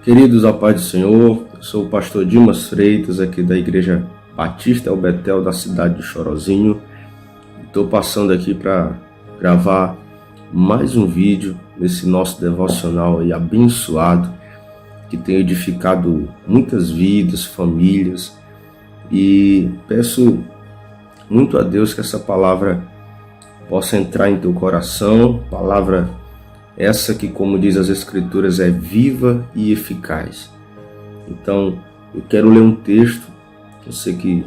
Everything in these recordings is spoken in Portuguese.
Queridos, a paz do Senhor, eu sou o pastor Dimas Freitas, aqui da Igreja Batista El Betel, da cidade de Chorozinho. Estou passando aqui para gravar mais um vídeo nesse nosso devocional aí abençoado, que tem edificado muitas vidas, famílias, e peço muito a Deus que essa palavra possa entrar em teu coração, palavra essa que, como diz as Escrituras, é viva e eficaz. Então, eu quero ler um texto. Você que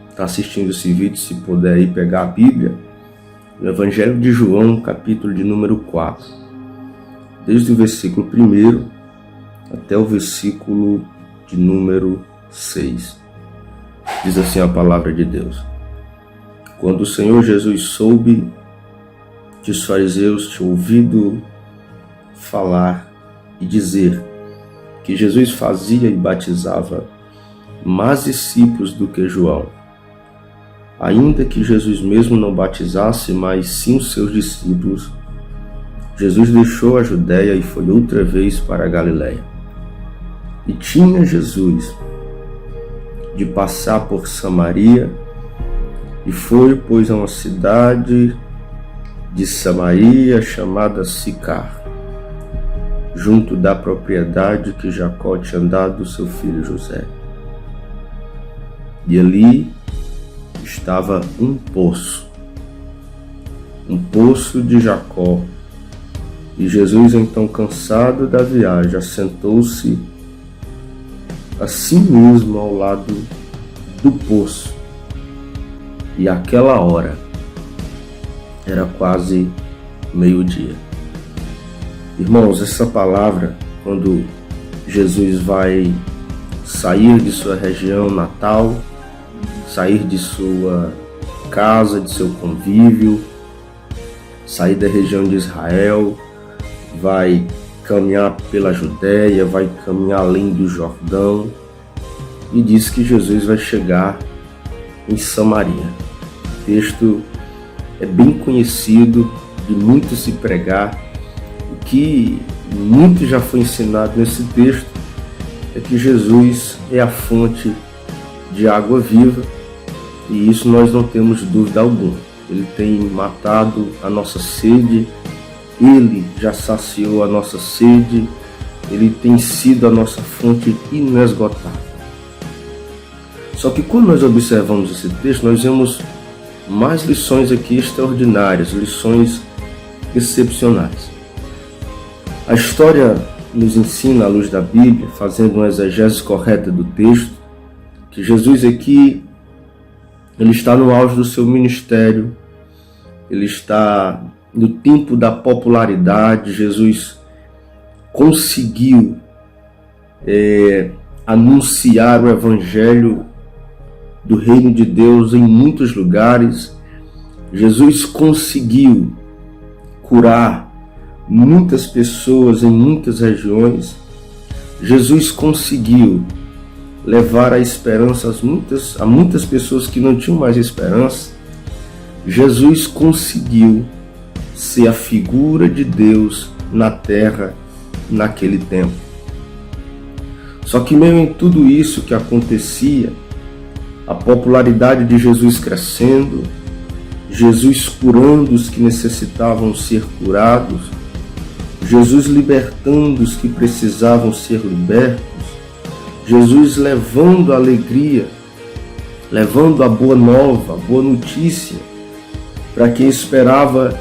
está assistindo esse vídeo, se puder aí pegar a Bíblia, no Evangelho de João, capítulo de número 4, desde o versículo 1 até o versículo de número 6. Diz assim a palavra de Deus: Quando o Senhor Jesus soube que os fariseus tinham ouvido falar e dizer que Jesus fazia e batizava mais discípulos do que João, ainda que Jesus mesmo não batizasse, mas sim os seus discípulos, Jesus deixou a Judéia e foi outra vez para a Galiléia. E tinha Jesus de passar por Samaria, e foi, pois, a uma cidade de Samaria chamada Sicar, junto da propriedade que Jacó tinha dado ao seu filho José. E ali estava um poço de Jacó. E Jesus, então, cansado da viagem, assentou-se assim mesmo ao lado do poço. E àquela hora era quase meio-dia. Irmãos, essa palavra, quando Jesus vai sair de sua região natal, sair de sua casa, de seu convívio, sair da região de Israel, vai caminhar pela Judéia, vai caminhar além do Jordão, e diz que Jesus vai chegar em Samaria. O texto é bem conhecido, de muito se pregar. O que muito já foi ensinado nesse texto é que Jesus é a fonte de água viva, e isso nós não temos dúvida alguma. Ele tem matado a nossa sede, ele já saciou a nossa sede, ele tem sido a nossa fonte inesgotável. Só que quando nós observamos esse texto, nós vemos mais lições aqui extraordinárias, lições excepcionais. A história nos ensina, à luz da Bíblia, fazendo uma exegese correta do texto, que Jesus aqui, ele está no auge do seu ministério, ele está no tempo da popularidade. Jesus conseguiu anunciar o Evangelho do reino de Deus em muitos lugares. Jesus conseguiu curar muitas pessoas em muitas regiões. Jesus conseguiu levar a esperança a muitas pessoas que não tinham mais esperança. Jesus conseguiu ser a figura de Deus na terra naquele tempo. Só que meio em tudo isso que acontecia, a popularidade de Jesus crescendo, Jesus curando os que necessitavam ser curados, Jesus libertando os que precisavam ser libertos, Jesus levando a alegria, levando a boa nova, a boa notícia para quem esperava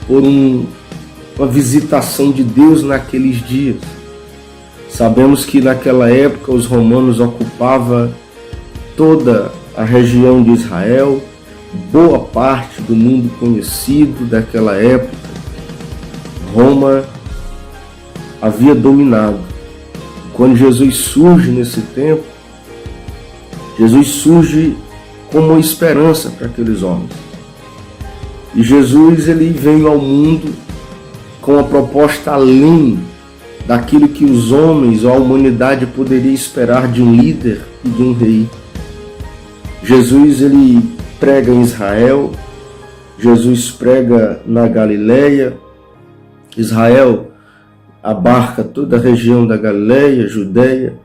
por uma visitação de Deus naqueles dias. Sabemos que naquela época os romanos ocupavam toda a região de Israel, boa parte do mundo conhecido daquela época. Roma havia dominado. Quando Jesus surge nesse tempo, Jesus surge como uma esperança para aqueles homens. E Jesus, ele veio ao mundo com uma proposta além daquilo que os homens ou a humanidade poderia esperar de um líder e de um rei. Jesus, ele prega em Israel, Jesus prega na Galiléia. Israel abarca toda a região da Galileia, Judeia,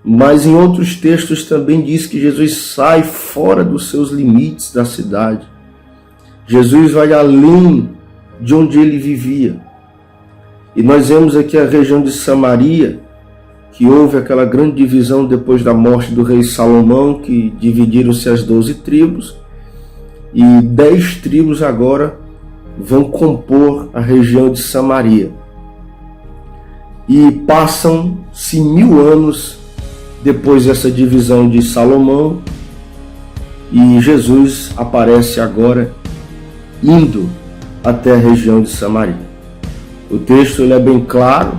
mas em outros textos também diz que Jesus sai fora dos seus limites da cidade. Jesus vai além de onde ele vivia. E nós vemos aqui a região de Samaria, que houve aquela grande divisão depois da morte do rei Salomão, que dividiram-se as 12 tribos, e 10 tribos agora vão compor a região de Samaria. E passam-se 1000 anos depois dessa divisão de Salomão, e Jesus aparece agora indo até a região de Samaria. O texto ele é bem claro,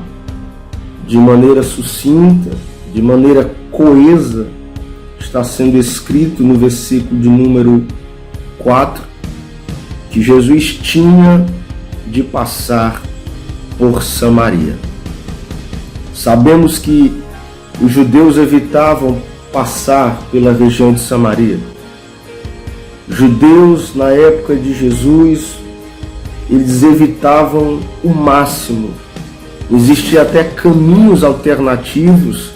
de maneira sucinta, de maneira coesa, está sendo escrito no versículo de número 4, que Jesus tinha de passar por Samaria. Sabemos que os judeus evitavam passar pela região de Samaria. Judeus, na época de Jesus, eles evitavam o máximo. Existiam até caminhos alternativos,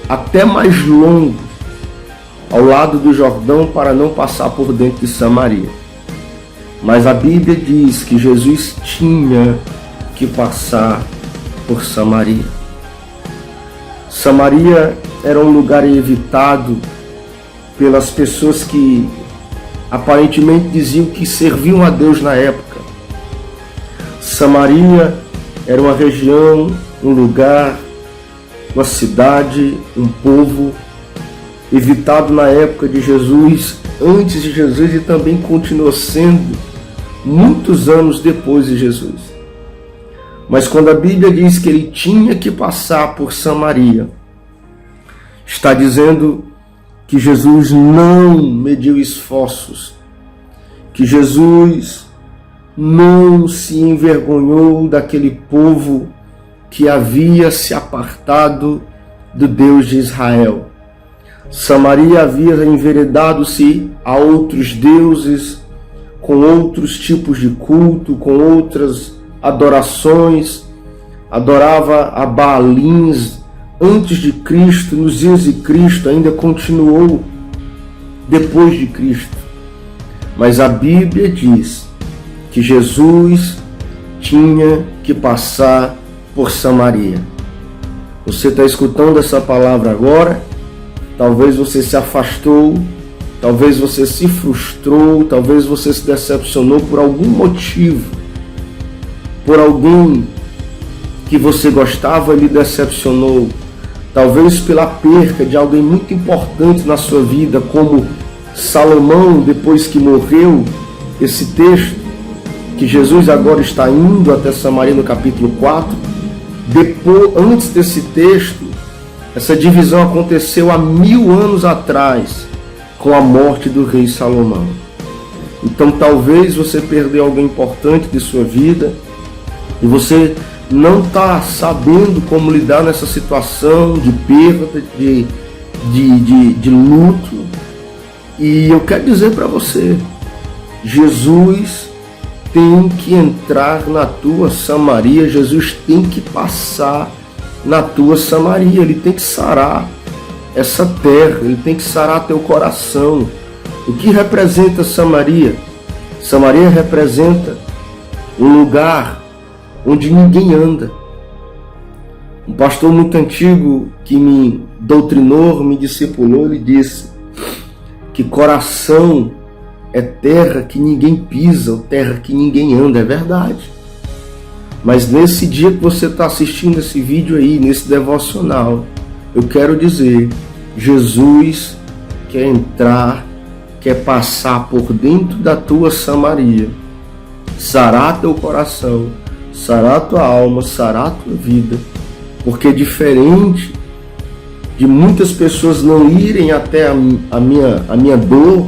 até mais longos, ao lado do Jordão, para não passar por dentro de Samaria. Mas a Bíblia diz que Jesus tinha que passar por Samaria. Samaria era um lugar evitado pelas pessoas que aparentemente diziam que serviam a Deus na época. Samaria era uma região, um lugar, uma cidade, um povo evitado na época de Jesus, antes de Jesus, e também continuou sendo muitos anos depois de Jesus. Mas quando a Bíblia diz que ele tinha que passar por Samaria, está dizendo que Jesus não mediu esforços, que Jesus não se envergonhou daquele povo que havia se apartado do Deus de Israel. Samaria havia enveredado-se a outros deuses, com outros tipos de culto, com outras adorações, adorava a Baalins antes de Cristo, nos dias de Cristo, ainda continuou depois de Cristo. Mas a Bíblia diz que Jesus tinha que passar por Samaria. Você está escutando essa palavra agora? Talvez você se afastou, talvez você se frustrou, talvez você se decepcionou por algum motivo, por alguém que você gostava lhe decepcionou, talvez pela perca de alguém muito importante na sua vida, como Salomão, depois que morreu. Esse texto, que Jesus agora está indo até Samaria no capítulo 4, antes desse texto, essa divisão aconteceu há 1000 anos atrás, com a morte do rei Salomão. Então talvez você perdeu alguém importante de sua vida, e você não está sabendo como lidar nessa situação de perda, de luto. E eu quero dizer para você, Jesus tem que entrar na tua Samaria, Jesus tem que passar na tua Samaria, ele tem que sarar essa terra, ele tem que sarar teu coração. O que representa Samaria? Samaria representa um lugar onde ninguém anda. Um pastor muito antigo que me doutrinou, me discipulou, ele disse que coração é terra que ninguém pisa, ou terra que ninguém anda. É verdade. Mas nesse dia que você está assistindo esse vídeo aí, nesse devocional, eu quero dizer, Jesus quer entrar, quer passar por dentro da tua Samaria, sarar teu coração, sarar tua alma, sarar tua vida, porque diferente de muitas pessoas não irem até a minha dor,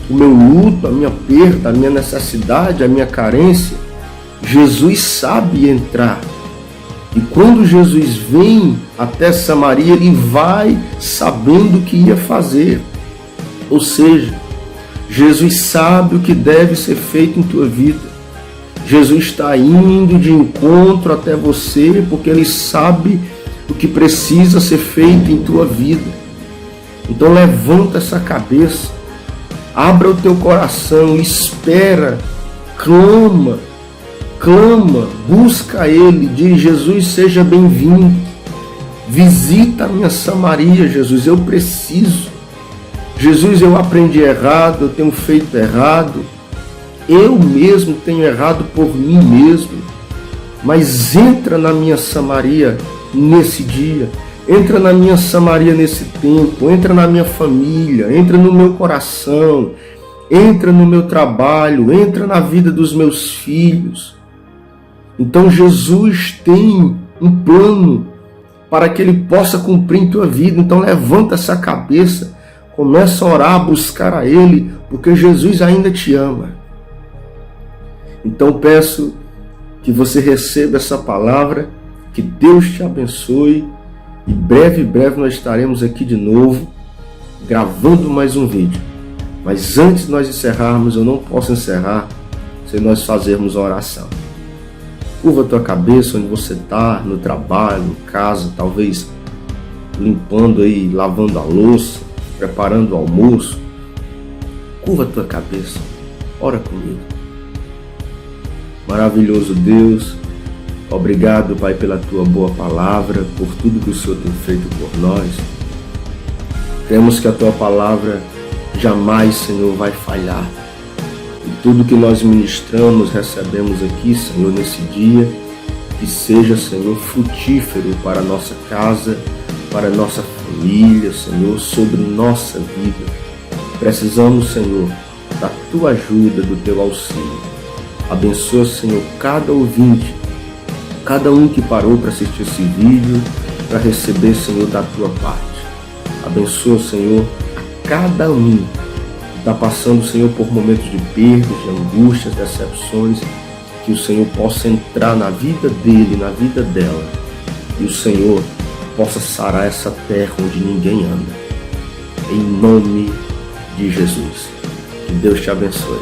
o meu luto, a minha perda, a minha necessidade, a minha carência, Jesus sabe entrar. E quando Jesus vem até Samaria, ele vai sabendo o que ia fazer. Ou seja, Jesus sabe o que deve ser feito em tua vida. Jesus está indo de encontro até você porque Ele sabe o que precisa ser feito em tua vida. Então levanta essa cabeça, abra o teu coração, espera, clama, busca Ele, diz: Jesus, seja bem-vindo, visita a minha Samaria, Jesus, eu preciso. Jesus, eu aprendi errado, eu tenho feito errado, eu mesmo tenho errado por mim mesmo, mas entra na minha Samaria nesse dia, entra na minha Samaria nesse tempo, entra na minha família, entra no meu coração, entra no meu trabalho, entra na vida dos meus filhos. Então Jesus tem um plano para que Ele possa cumprir em tua vida. Então levanta essa cabeça, começa a orar, a buscar a Ele, porque Jesus ainda te ama. Então peço que você receba essa palavra, que Deus te abençoe, e breve nós estaremos aqui de novo, gravando mais um vídeo. Mas antes de nós encerrarmos, eu não posso encerrar sem nós fazermos a oração. Curva a tua cabeça onde você está, no trabalho, em casa, talvez limpando aí, lavando a louça, preparando o almoço. Curva a tua cabeça, ora comigo. Maravilhoso Deus, obrigado, Pai, pela tua boa palavra, por tudo que o Senhor tem feito por nós. Cremos que a tua palavra jamais, Senhor, vai falhar. E tudo que nós ministramos, recebemos aqui, Senhor, nesse dia, que seja, Senhor, frutífero para a nossa casa, para a nossa família, Senhor, sobre nossa vida. Precisamos, Senhor, da tua ajuda, do teu auxílio. Abençoa, Senhor, cada ouvinte, cada um que parou para assistir esse vídeo, para receber, Senhor, da tua parte. Abençoa, Senhor, a cada um que está passando, Senhor, por momentos de perdas, de angústias, decepções, que o Senhor possa entrar na vida dele, na vida dela, e o Senhor possa sarar essa terra onde ninguém anda. Em nome de Jesus. Que Deus te abençoe.